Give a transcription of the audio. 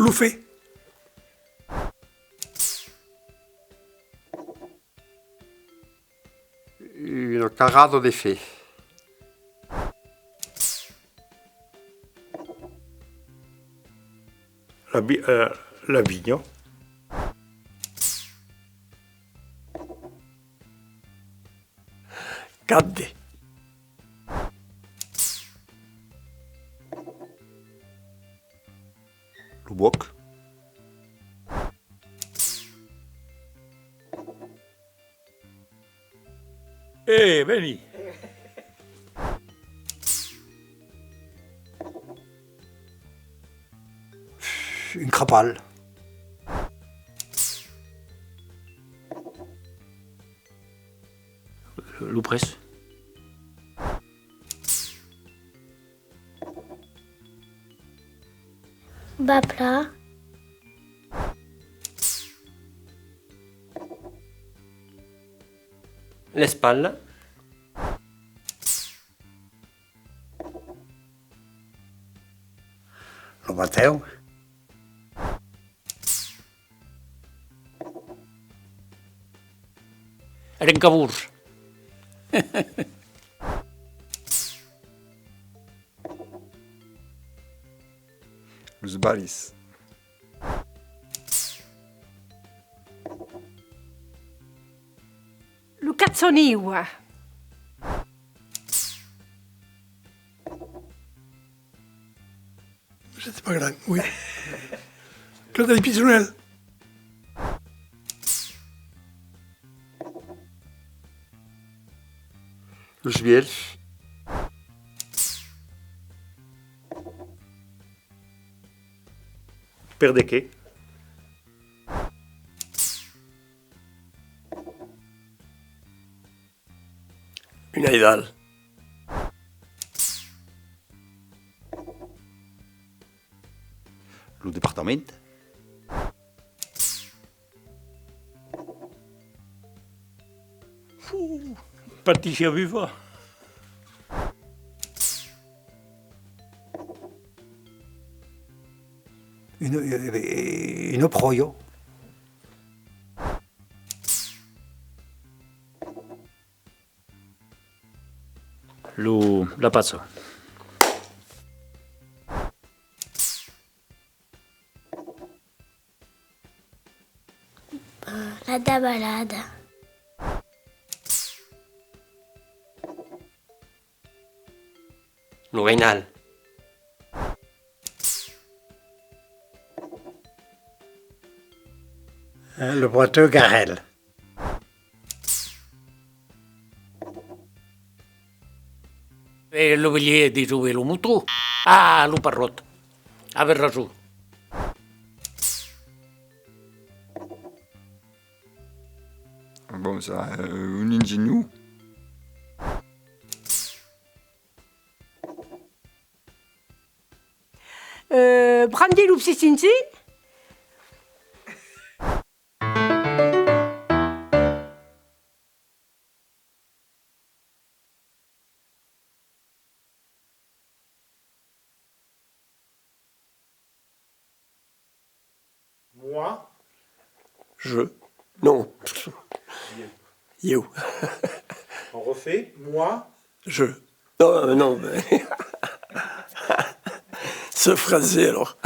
L'oufé. Une carade de fée. L'Avignon. Cadde. Lubbock. Veni. Une crapale. Loupresse. Bas plat. L'Espagne. Le matin. Rencabours. Los Balis. Le cazzoniwa. C'était pas grand, oui. Claude des Pigeonnel. Los Bielf. Perdequet. Une Aïdal. Le département. Patricia Viva. Une proio. La Pazzo. La dabalade. Le Rénal. Le boiteux Garel. Et le Villiers de jouer le Moutou. Ah, le Parrot. Avec raison. Bon, ça, un ingénieux. Brandy l'oupsicinci. Moi. Je. Non. You. On refait. Moi. Je. Non, non, mais... Ce phrasé, alors.